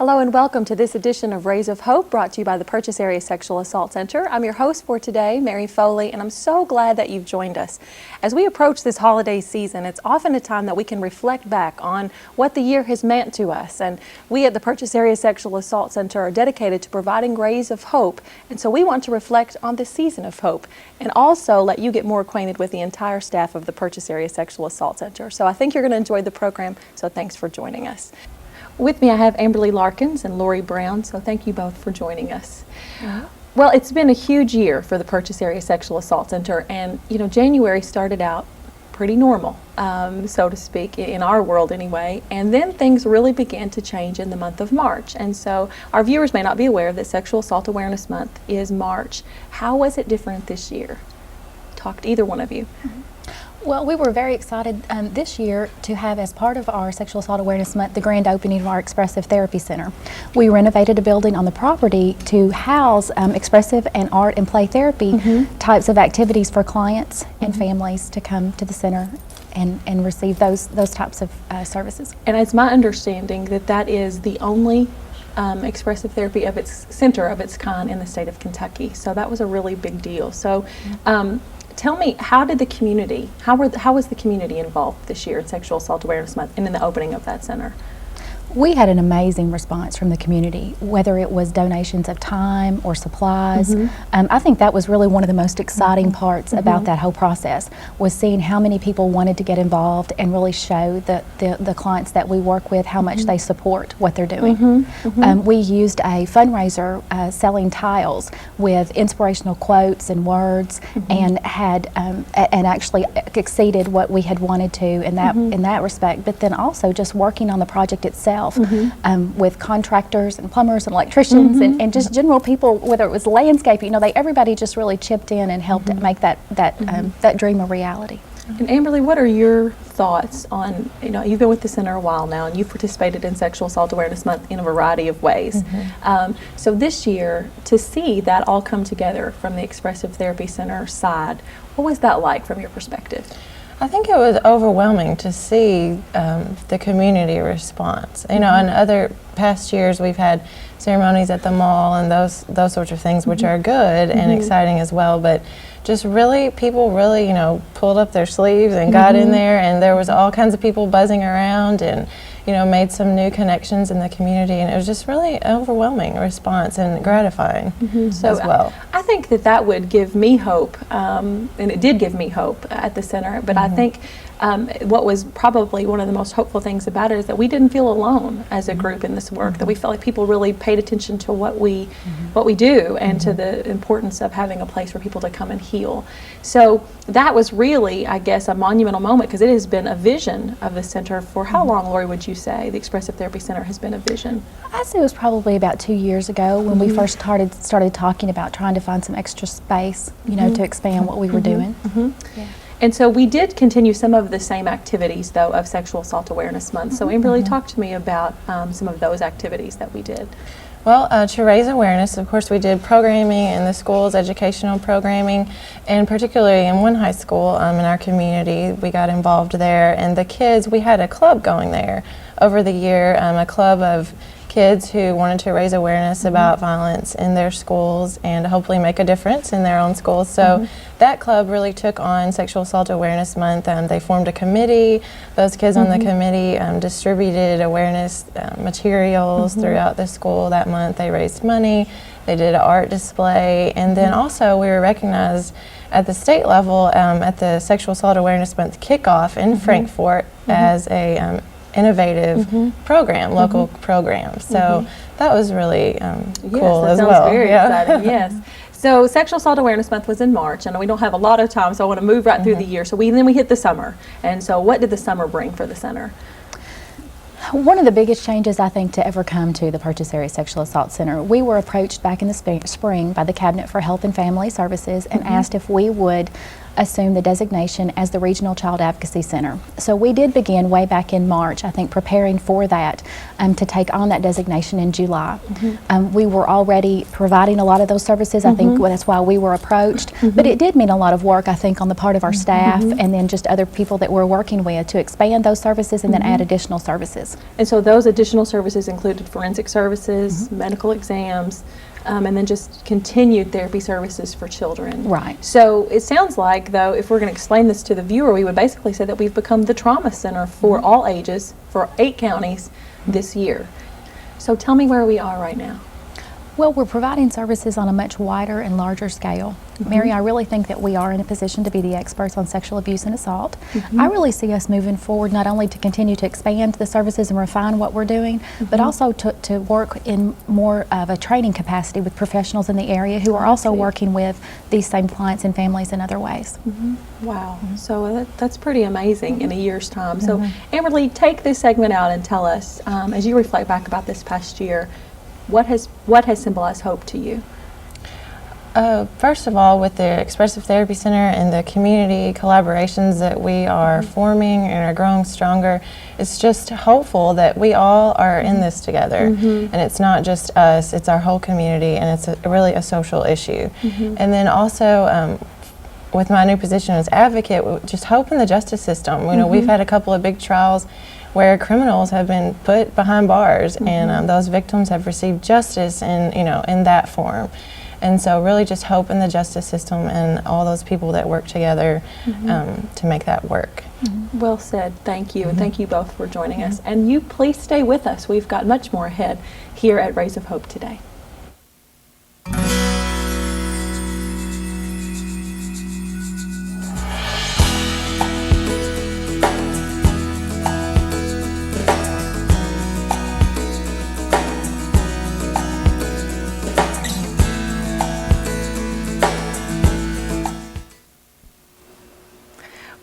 Hello and welcome to this edition of Rays of Hope, brought to you by the Purchase Area Sexual Assault Center. I'm your host for today, Mary Foley, and I'm so glad that you've joined us. As we approach this holiday season, it's often a time that we can reflect back on what the year has meant to us. And we at the Purchase Area Sexual Assault Center are dedicated to providing rays of hope. And so we want to reflect on this season of hope and also let you get more acquainted with the entire staff of the Purchase Area Sexual Assault Center. So I think you're going to enjoy the program, so thanks for joining us. With me I have Amberly Larkins and Lori Brown, so thank you both for joining us. Well, it's been a huge year for the Purchase Area Sexual Assault Center, and January started out pretty normal, so to speak, in our world anyway, and then things really began to change in the month of March. And so our viewers may not be aware that Sexual Assault Awareness Month is March. How was it different this year? Talk to either one of you. Well, we were very excited this year to have, as part of our Sexual Assault Awareness Month, the grand opening of our Expressive Therapy Center. We renovated a building on the property to house expressive and art and play therapy types of activities for clients and families to come to the center and receive those types of services. And it's my understanding that that is the only expressive therapy of its center of its kind in the state of Kentucky. So that was a really big deal. So tell me, how was the community involved this year in Sexual Assault Awareness Month and in the opening of that center? We had an amazing response from the community, whether it was donations of time or supplies. I think that was really one of the most exciting parts about that whole process, was seeing how many people wanted to get involved and really show the clients that we work with how much they support what they're doing. We used a fundraiser selling tiles with inspirational quotes and words, and had and actually exceeded what we had wanted to in that respect. But then also just working on the project itself. With contractors and plumbers and electricians and just general people, whether it was landscaping, everybody just really chipped in and helped make that dream a reality. And Amberly, what are your thoughts on, you've been with the center a while now and you've participated in Sexual Assault Awareness Month in a variety of ways. So this year, to see that all come together from the Expressive Therapy Center side, what was that like from your perspective? I think it was overwhelming to see the community response. In other past years we've had ceremonies at the mall and those sorts of things, which are good and exciting as well, but just people really pulled up their sleeves and got in there, and there was all kinds of people buzzing around and made some new connections in the community, and it was just really overwhelming response and gratifying as well. I think that would give me hope, and it did give me hope at the center, but I think what was probably one of the most hopeful things about it is that we didn't feel alone as a group in this work, that we felt like people really paid attention to what we do and to the importance of having a place for people to come and heal. So that was really, I guess, a monumental moment, because it has been a vision of the center for how long, Lori, would you say the Expressive Therapy Center has been a vision? I'd say it was probably about 2 years ago when we first started talking about trying to find some extra space, to expand what we were doing. Yeah. And so we did continue some of the same activities, though, of Sexual Assault Awareness Month. So Amberly, talk to me about some of those activities that we did. Well, to raise awareness, of course, we did programming in the schools, educational programming, and particularly in one high school in our community, we got involved there. And the kids, we had a club going there over the year, a club of kids who wanted to raise awareness about violence in their schools and hopefully make a difference in their own schools. So that club really took on Sexual Assault Awareness Month. They formed a committee. Those kids on the committee distributed awareness materials throughout the school that month. They raised money. They did an art display. And then also we were recognized at the state level at the Sexual Assault Awareness Month kickoff in Frankfort as a innovative program, local program. So that was really cool as well. Yes, that sounds very exciting, yes. So Sexual Assault Awareness Month was in March, and we don't have a lot of time, so I want to move right through the year. So then we hit the summer. And so what did the summer bring for the center? One of the biggest changes, I think, to ever come to the Purchase Area Sexual Assault Center, we were approached back in the spring by the Cabinet for Health and Family Services and asked if we would assume the designation as the Regional Child Advocacy Center. So we did begin way back in March, I think, preparing for that to take on that designation in July. We were already providing a lot of those services. I think that's why we were approached. But it did mean a lot of work, I think, on the part of our staff and then just other people that we're working with to expand those services and then add additional services. And so those additional services included forensic services, medical exams, and then just continued therapy services for children. Right. So it sounds like, though, if we're going to explain this to the viewer, we would basically say that we've become the trauma center for all ages for 8 counties this year. So tell me where we are right now. Well, we're providing services on a much wider and larger scale. Mary, I really think that we are in a position to be the experts on sexual abuse and assault. I really see us moving forward not only to continue to expand the services and refine what we're doing, but also to work in more of a training capacity with professionals in the area who are also working with these same clients and families in other ways. Wow. So that's pretty amazing in a year's time. So Amberly, take this segment out and tell us, as you reflect back about this past year, what has symbolized hope to you? First of all, with the Expressive Therapy Center and the community collaborations that we are forming and are growing stronger, it's just hopeful that we all are in this together. And it's not just us, it's our whole community, and it's really a social issue. And then also, with my new position as advocate, just hope in the justice system. You know, we've had a couple of big trials where criminals have been put behind bars, and those victims have received justice in that form. And so really just hope in the justice system and all those people that work together to make that work. Well said. Thank you. And thank you both for joining us. And you please stay with us. We've got much more ahead here at Rays of Hope today.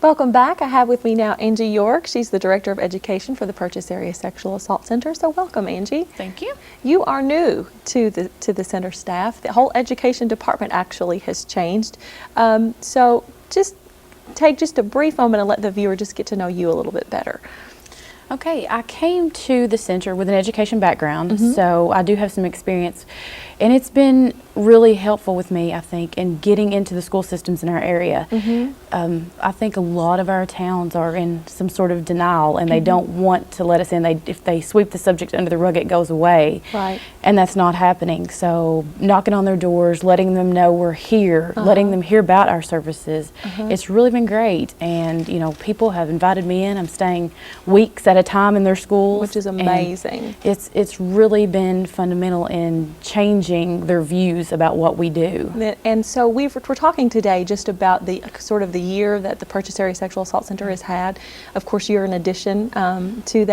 Welcome back. I have with me now Angie York. She's the Director of Education for the Purchase Area Sexual Assault Center. So welcome, Angie. Thank you. You are new to the center staff. The whole education department actually has changed. So just take just a brief moment and let the viewer just get to know you a little bit better. Okay, I came to the center with an education background, so I do have some experience, and it's been really helpful with me, I think, in getting into the school systems in our area. I think a lot of our towns are in some sort of denial, and they don't want to let us in. If they sweep the subject under the rug, it goes away. Right. And that's not happening. So knocking on their doors, letting them know we're here, letting them hear about our services, it's really been great. And people have invited me in. I'm staying weeks at a time in their schools, Which is amazing. It's really been fundamental in changing their views about what we do. And so we're talking today just about the sort of the year that the Purchase Area Sexual Assault Center has had. Of course, you're an addition to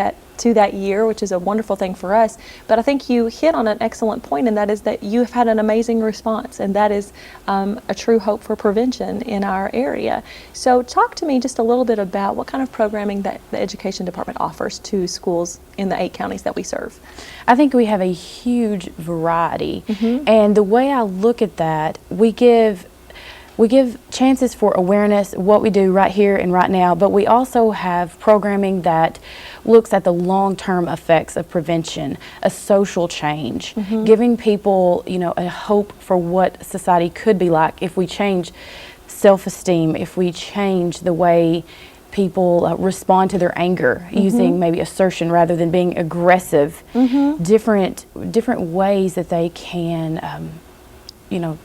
that year, which is a wonderful thing for us. But I think you hit on an excellent point, and that is that you have had an amazing response, and that is a true hope for prevention in our area. So talk to me just a little bit about what kind of programming that the Education Department offers to schools in the 8 counties that we serve. I think we have a huge variety, and the way I look at that, we give chances for awareness, what we do right here and right now, but we also have programming that looks at the long-term effects of prevention, a social change, giving people, a hope for what society could be like if we change self-esteem, if we change the way people respond to their anger, using maybe assertion rather than being aggressive, different ways that they can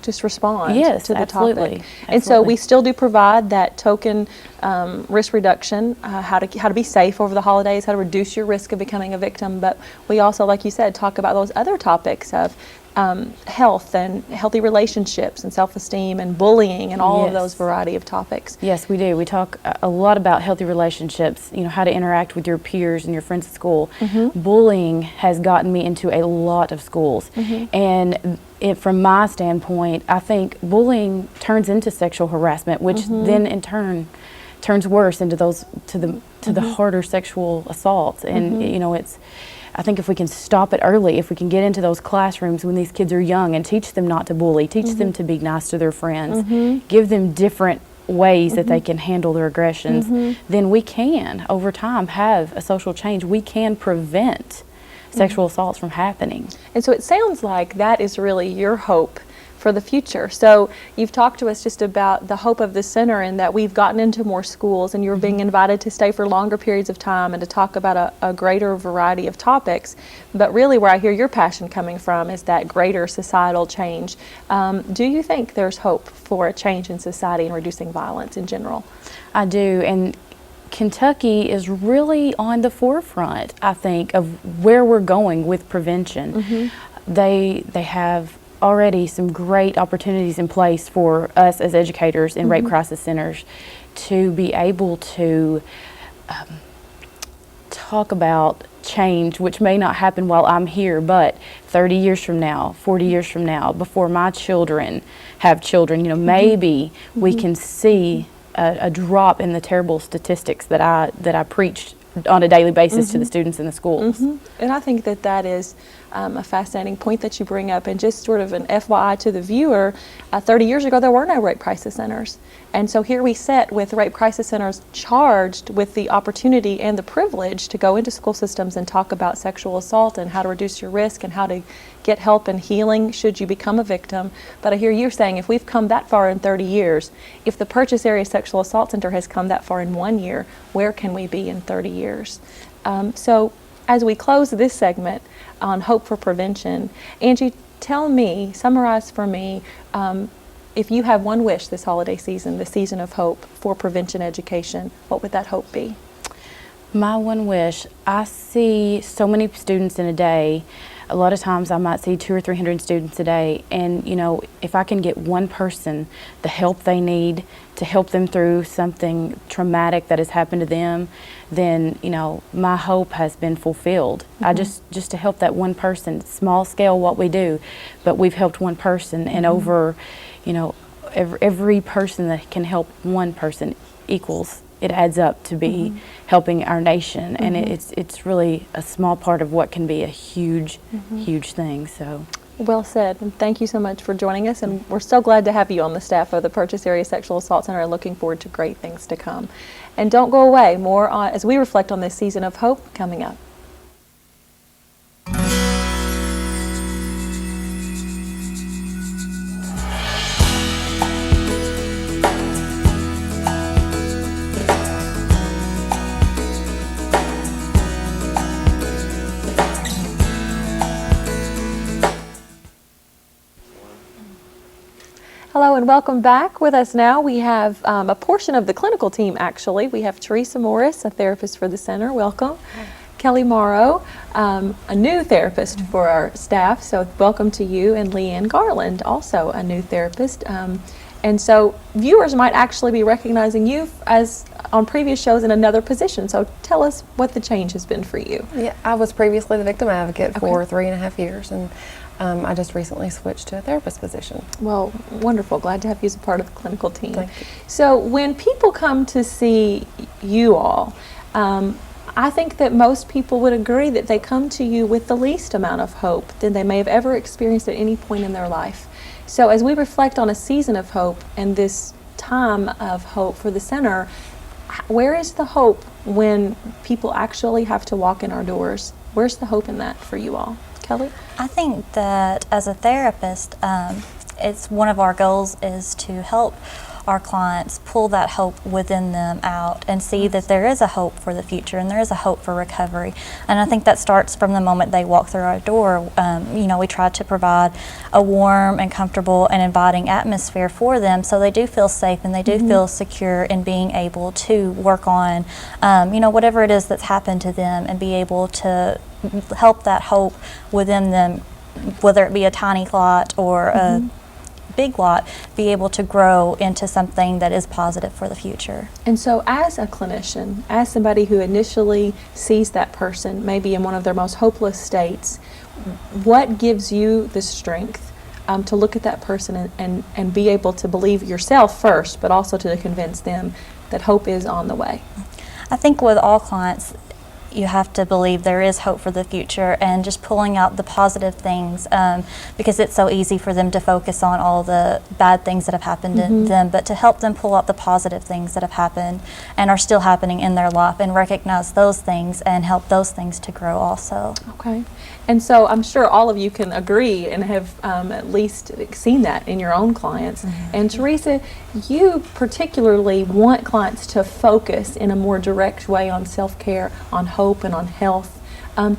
just respond to the absolutely. topic. And so we still do provide that token risk reduction, how to be safe over the holidays, how to reduce your risk of becoming a victim. But we also, like you said, talk about those other topics of health and healthy relationships and self-esteem and bullying and all of those variety of topics. Yes, we do. We talk a lot about healthy relationships, how to interact with your peers and your friends at school. Bullying has gotten me into a lot of schools. And from my standpoint, I think bullying turns into sexual harassment, which then in turn turns worse into those to the harder sexual assaults. And I think if we can stop it early, if we can get into those classrooms when these kids are young and teach them not to bully, teach them to be nice to their friends, give them different ways that they can handle their aggressions, then we can, over time, have a social change. We can prevent sexual assaults from happening. And so it sounds like that is really your hope for the future. So you've talked to us just about the hope of the center and that we've gotten into more schools and you're being invited to stay for longer periods of time and to talk about a greater variety of topics. But really where I hear your passion coming from is that greater societal change. Do you think there's hope for a change in society and reducing violence in general? I do, and Kentucky is really on the forefront, I think, of where we're going with prevention. They have already some great opportunities in place for us as educators in rape crisis centers to be able to talk about change, which may not happen while I'm here, but 30 years from now, 40 years from now, before my children have children, maybe we can see a drop in the terrible statistics that I preached on a daily basis to the students in the schools. And I think that is a fascinating point that you bring up, and just sort of an FYI to the viewer, 30 years ago there were no rape crisis centers. And so here we sit with rape crisis centers charged with the opportunity and the privilege to go into school systems and talk about sexual assault and how to reduce your risk and how to get help and healing should you become a victim. But I hear you saying if we've come that far in 30 years, if the Purchase Area Sexual Assault Center has come that far in 1 year, where can we be in 30 years? So as we close this segment on hope for prevention, Angie, summarize for me, if you have one wish this holiday season, the season of hope for prevention education, what would that hope be? My one wish, I see so many students in a day. A lot of times I might see 200 or 300 students a day, and if I can get one person the help they need to help them through something traumatic that has happened to them, then my hope has been fulfilled. I just to help that one person, small scale what we do, but we've helped one person, and over every person that can help one person equals, it adds up to be helping our nation, and it's really a small part of what can be a huge thing. So well said, and thank you so much for joining us, and we're so glad to have you on the staff of the Purchase Area Sexual Assault Center and looking forward to great things to come. And don't go away, more as we reflect on this season of hope coming up. Hello and welcome back. With us now we have a portion of the clinical team actually. We have Teresa Morris, a therapist for the center. Welcome. Hi. Kelly Morrow, a new therapist for our staff, so welcome to you, and Leanne Garland, also a new therapist. And so viewers might actually be recognizing you as on previous shows in another position, so tell us what the change has been for you. Yeah, I was previously the victim advocate for 3.5 years, and I just recently switched to a therapist position. Well, wonderful. Glad to have you as a part of the clinical team. Thank you. So when people come to see you all, I think that most people would agree that they come to you with the least amount of hope than they may have ever experienced at any point in their life. So as we reflect on a season of hope and this time of hope for the center, where is the hope when people actually have to walk in our doors? Where's the hope in that for you all? Kelly? I think that as a therapist, it's one of our goals is to help our clients pull that hope within them out and see that there is a hope for the future and there is a hope for recovery. And I think that starts from the moment they walk through our door. We try to provide a warm and comfortable and inviting atmosphere for them so they do feel safe and they do feel secure in being able to work on, whatever it is that's happened to them, and be able to help that hope within them, whether it be a tiny lot or a big lot, be able to grow into something that is positive for the future. And so as a clinician, as somebody who initially sees that person maybe in one of their most hopeless states, what gives you the strength to look at that person and be able to believe yourself first, but also to convince them that hope is on the way? I think with all clients, you have to believe there is hope for the future, and just pulling out the positive things, because it's so easy for them to focus on all the bad things that have happened to them, but to help them pull out the positive things that have happened and are still happening in their life, and recognize those things and help those things to grow also. Okay. And so I'm sure all of you can agree and have at least seen that in your own clients. And Teresa, you particularly want clients to focus in a more direct way on self-care, on hope, and on health.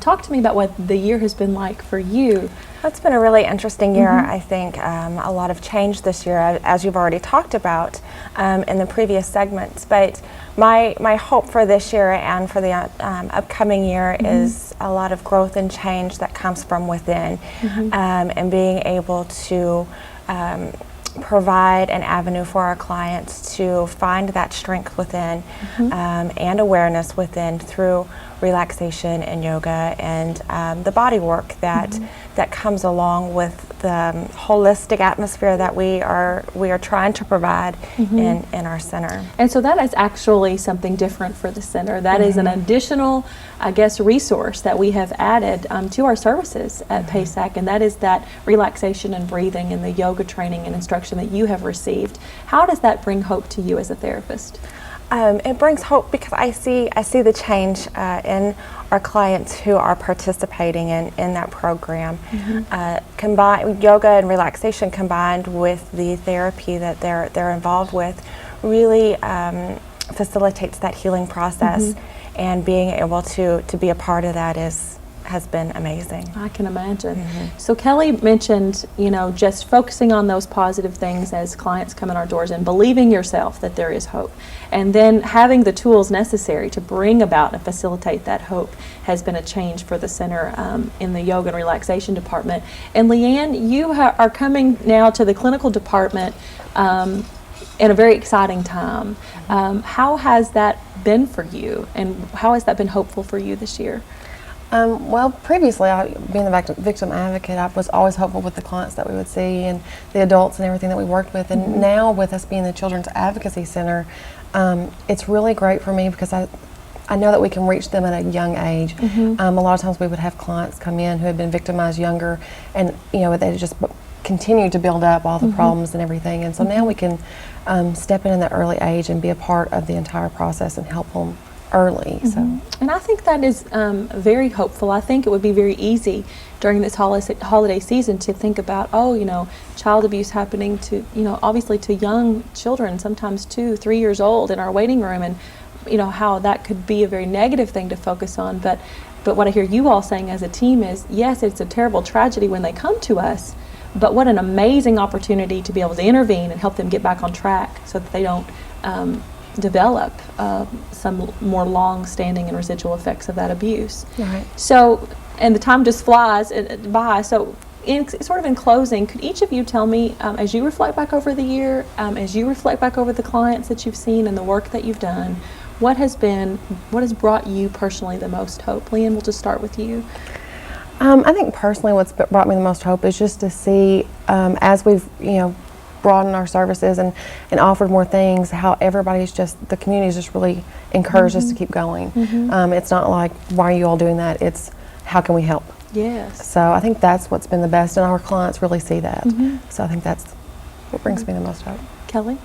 Talk to me about what the year has been like for you. It's been a really interesting year. I think a lot of change this year, as you've already talked about in the previous segments. But my hope for this year and for the upcoming year is a lot of growth and change that comes from within, and being able to provide an avenue for our clients to find that strength within, and awareness within, through relaxation and yoga and the body work that comes along with the holistic atmosphere that we are trying to provide in our center. And so that is actually something different for the center. That is an additional, I guess, resource that we have added to our services at PASAC, and that is that relaxation and breathing and the yoga training and instruction that you have received. How does that bring hope to you as a therapist? It brings hope because I see the change in our clients who are participating in that program. Combined yoga and relaxation combined with the therapy that they're involved with really facilitates that healing process, and being able to be a part of that has been amazing. I can imagine. So Kelly mentioned, just focusing on those positive things as clients come in our doors and believing yourself that there is hope. And then having the tools necessary to bring about and facilitate that hope has been a change for the center in the yoga and relaxation department. And Leanne, you are coming now to the clinical department in a very exciting time. How has that been for you, and how has that been hopeful for you this year? Well, previously, being the victim advocate, I was always hopeful with the clients that we would see and the adults and everything that we worked with. And now, with us being the Children's Advocacy Center, it's really great for me because I know that we can reach them at a young age. A lot of times we would have clients come in who had been victimized younger, and they just continued to build up all the problems and everything. And so now we can step in that early age and be a part of the entire process and help them early. So, and I think that is very hopeful. I think it would be very easy during this holiday season to think about, child abuse happening to, obviously to young children, sometimes 2, 3 years old in our waiting room, and how that could be a very negative thing to focus on. But what I hear you all saying as a team is, yes, it's a terrible tragedy when they come to us, but what an amazing opportunity to be able to intervene and help them get back on track so that they don't develop some more long-standing and residual effects of that abuse. Right. So, and the time just flies by. So, in closing, could each of you tell me, as you reflect back over the year, as you reflect back over the clients that you've seen and the work that you've done, what has brought you personally the most hope? Leanne, we'll just start with you. I think personally, what's brought me the most hope is just to see, as we've broadened our services and offered more things, how the community's just really encouraged us to keep going. It's not like, why are you all doing that? It's, how can we help? Yes. So I think that's what's been the best, and our clients really see that. So I think that's what brings me the most hope. Kelly?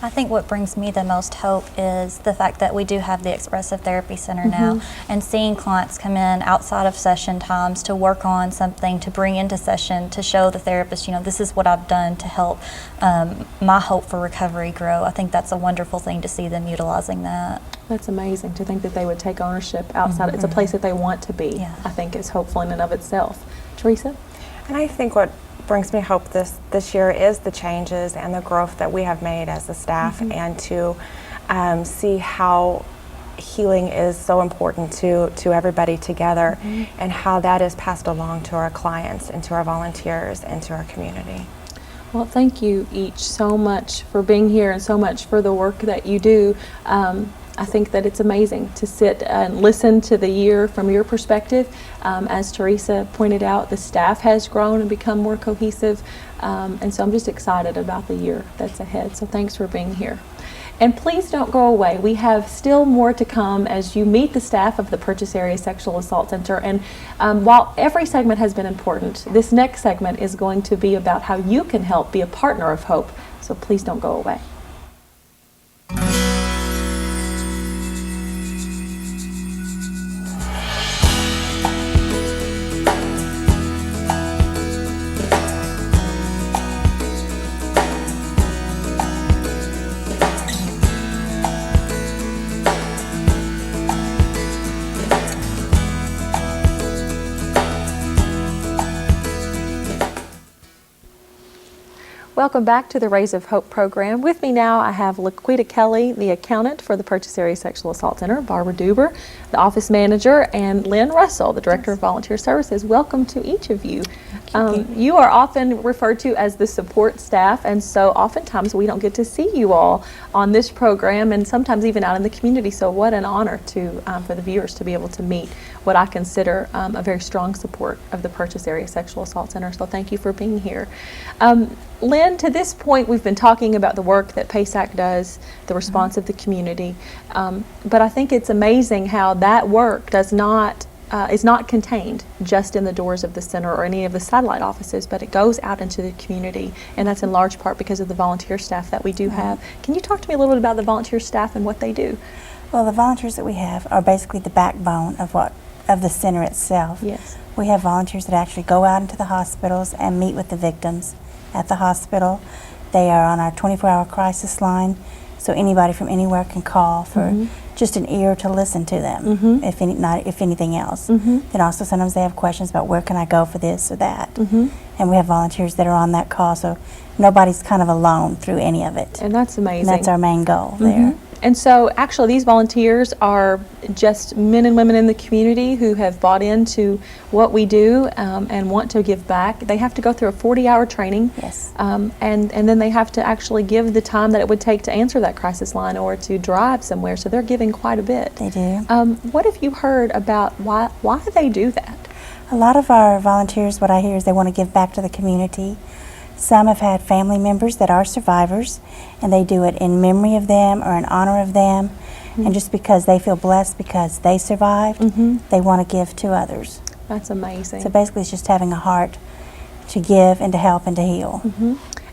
I think what brings me the most hope is the fact that we do have the Expressive Therapy Center now, and seeing clients come in outside of session times to work on something to bring into session to show the therapist, this is what I've done to help my hope for recovery grow. I think that's a wonderful thing to see them utilizing that. That's amazing to think that they would take ownership outside. It's a place that they want to be. Yeah. I think is hopeful in and of itself. Teresa? And I think what brings me hope this year is the changes and the growth that we have made as a staff, and to see how healing is so important to everybody together, and how that is passed along to our clients and to our volunteers and to our community. Well, thank you each so much for being here and so much for the work that you do. I think that it's amazing to sit and listen to the year from your perspective. As Teresa pointed out, the staff has grown and become more cohesive, and so I'm just excited about the year that's ahead. So thanks for being here. And please don't go away. We have still more to come as you meet the staff of the Purchase Area Sexual Assault Center. And while every segment has been important, this next segment is going to be about how you can help be a partner of hope. So please don't go away. Welcome back to the Rays of Hope program. With me now I have LaQuita Kelly, the accountant for the Purchase Area Sexual Assault Center, Barbara Duber, the office manager, and Lynn Russell, the director of volunteer services. Welcome to each of you. You are often referred to as the support staff, and so oftentimes we don't get to see you all on this program and sometimes even out in the community. So what an honor for the viewers to be able to meet what I consider a very strong support of the Purchase Area Sexual Assault Center. So thank you for being here. Lynn, to this point, we've been talking about the work that PASAC does, the response of the community, but I think it's amazing how that work is not contained just in the doors of the center or any of the satellite offices, but it goes out into the community, and that's in large part because of the volunteer staff that we do have. Can you talk to me a little bit about the volunteer staff and what they do? Well, the volunteers that we have are basically the backbone of the center itself. Yes. We have volunteers that actually go out into the hospitals and meet with the victims at the hospital. They are on our 24-hour crisis line, so anybody from anywhere can call for just an ear to listen to them, if anything else. Then also sometimes they have questions about where can I go for this or that. And we have volunteers that are on that call, so nobody's kind of alone through any of it. And that's amazing. And that's our main goal there. And so actually these volunteers are just men and women in the community who have bought into what we do and want to give back. They have to go through a 40-hour training. Yes. And then they have to actually give the time that it would take to answer that crisis line or to drive somewhere. So they're giving quite a bit. They do. What have you heard about why they do that? A lot of our volunteers, what I hear is they want to give back to the community. Some have had family members that are survivors, and they do it in memory of them or in honor of them, and just because they feel blessed because they survived, they want to give to others. That's amazing. So basically it's just having a heart to give and to help and to heal.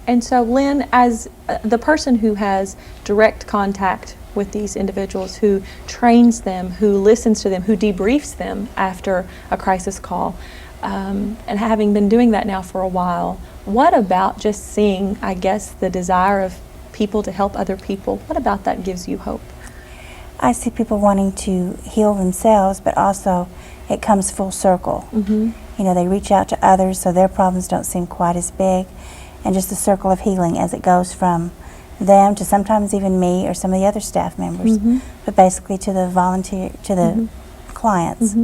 And so Lynn, as the person who has direct contact with these individuals, who trains them, who listens to them, who debriefs them after a crisis call, and having been doing that now for a while, what about just seeing, I guess, the desire of people to help other people, what about that gives you hope? I see people wanting to heal themselves, but also it comes full circle. You know, they reach out to others so their problems don't seem quite as big, and just the circle of healing as it goes from them to sometimes even me or some of the other staff members, but basically to the volunteer, to the clients,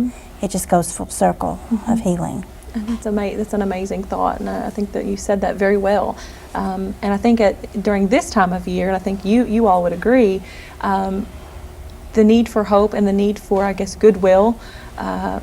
it just goes full circle of healing. And that's an amazing thought, and I think that you said that very well. And I think during this time of year, and I think you all would agree, the need for hope and the need for, I guess, goodwill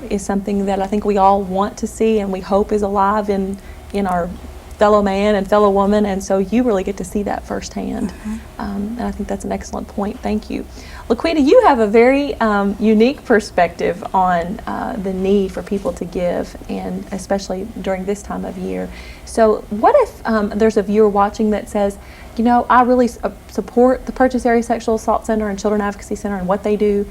is something that I think we all want to see and we hope is alive in our fellow man and fellow woman, and so you really get to see that firsthand. And I think that's an excellent point. Thank you. LaQuita, you have a very unique perspective on the need for people to give, and especially during this time of year. So what if there's a viewer watching that says, you know, I really support the Purchase Area Sexual Assault Center and Children Advocacy Center and what they do.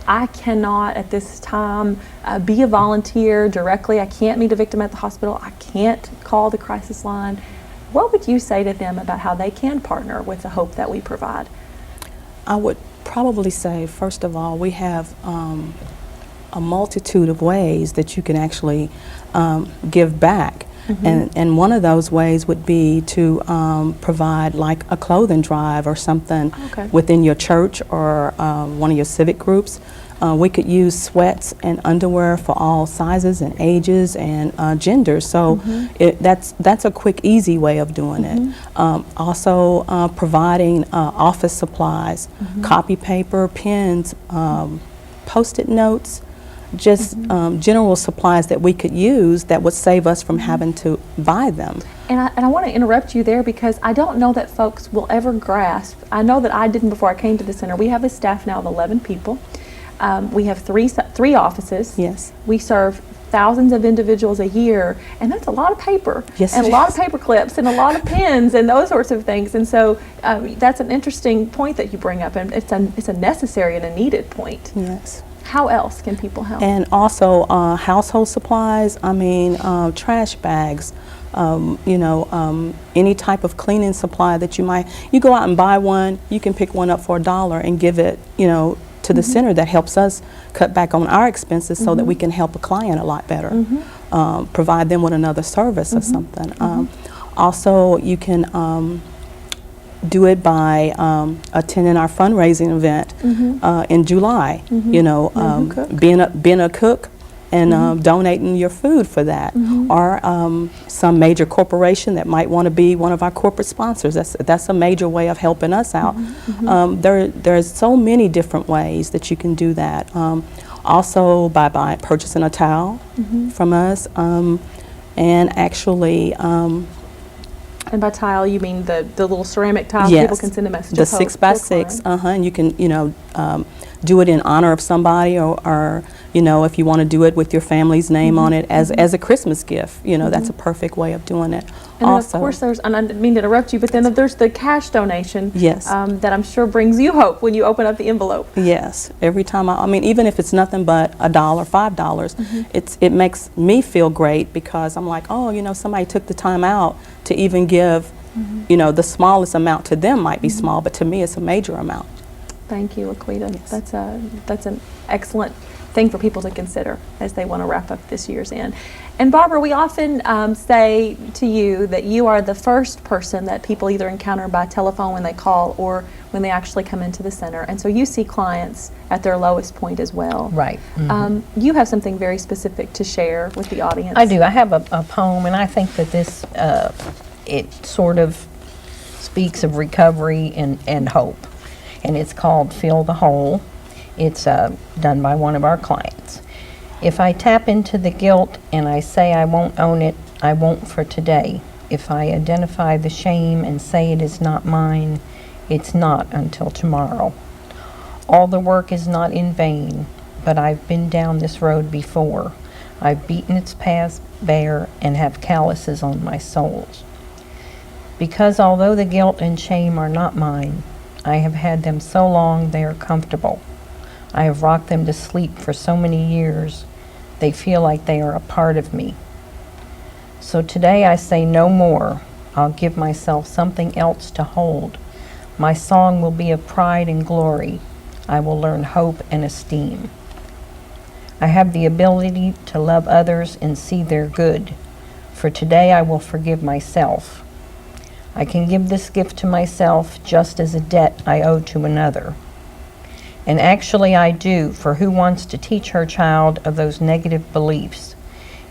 I cannot at this time be a volunteer directly. I can't meet a victim at the hospital. I can't call the crisis line. What would you say to them about how they can partner with the hope that we provide? I would probably say, first of all, we have a multitude of ways that you can actually give back. And one of those ways would be to provide like a clothing drive or something within your church or one of your civic groups. We could use sweats and underwear for all sizes and ages and genders. So that's a quick, easy way of doing it. Also providing office supplies, copy paper, pens, Post-it notes, just general supplies that we could use that would save us from having to buy them. And I want to interrupt you there because I don't know that folks will ever grasp. I know that I didn't before I came to the center. We have a staff now of 11 people. We have three offices. Yes. We serve thousands of individuals a year, and that's a lot of paper. Yes, and it a lot is. of paper clips and a lot of pens and those sorts of things. And so that's an interesting point that you bring up, and it's a necessary and a needed point. Yes. How else can people help? And also household supplies, I mean, trash bags, any type of cleaning supply that you go out and buy one, you can pick one up for $1 and give it, to the center. That helps us cut back on our expenses so that we can help a client a lot better, provide them with another service or something. Also, you can do it by attending our fundraising event in July. Being a cook and donating your food for that, or some major corporation that might want to be one of our corporate sponsors. That's a major way of helping us out. There's so many different ways that you can do that. Also by purchasing a towel from us, and actually. And by tile, you mean the little ceramic tiles Yes, people can send a message the of hope 6 by 6, and you can do it in honor of somebody, or if you want to do it with your family's name on it as a Christmas gift, that's a perfect way of doing it. And also, then of course there's, and I didn't mean to interrupt you, but then there's the cash donation. Yes. That I'm sure brings you hope when you open up the envelope. Yes, every time I mean, even if it's nothing but $1, $5, it makes me feel great because I'm like, oh, somebody took the time out to even give, the smallest amount to them might be small, but to me it's a major amount. Thank you, LaQuita. Yes. That's an excellent thing for people to consider as they want to wrap up this year's end. And Barbara, we often say to you that you are the first person that people either encounter by telephone when they call or when they actually come into the center. And so you see clients at their lowest point as well. Right. You have something very specific to share with the audience. I do. I have a poem, and I think that this, it sort of speaks of recovery and hope. And it's called Fill the Hole. It's done by one of our clients. If I tap into the guilt and I say I won't own it, I won't for today. If I identify the shame and say it is not mine, it's not until tomorrow. All the work is not in vain, but I've been down this road before. I've beaten its paths bare and have calluses on my soles. Because although the guilt and shame are not mine, I have had them so long they are comfortable. I have rocked them to sleep for so many years, they feel like they are a part of me. So today I say no more. I'll give myself something else to hold. My song will be of pride and glory. I will learn hope and esteem. I have the ability to love others and see their good. For today I will forgive myself. I can give this gift to myself just as a debt I owe to another. And actually I do, for who wants to teach her child of those negative beliefs?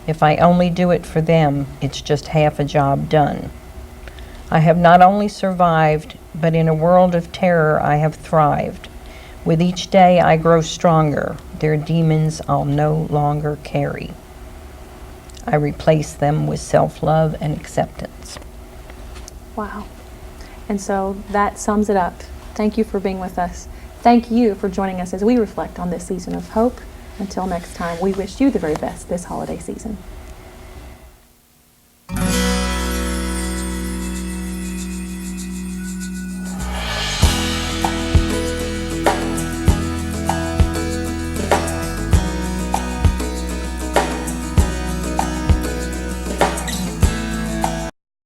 If I only do it for them, it's just half a job done. I have not only survived, but in a world of terror I have thrived. With each day I grow stronger. Their demons I'll no longer carry. I replace them with self-love and acceptance. Wow. And so that sums it up. Thank you for being with us. Thank you for joining us as we reflect on this season of hope. Until next time, we wish you the very best this holiday season.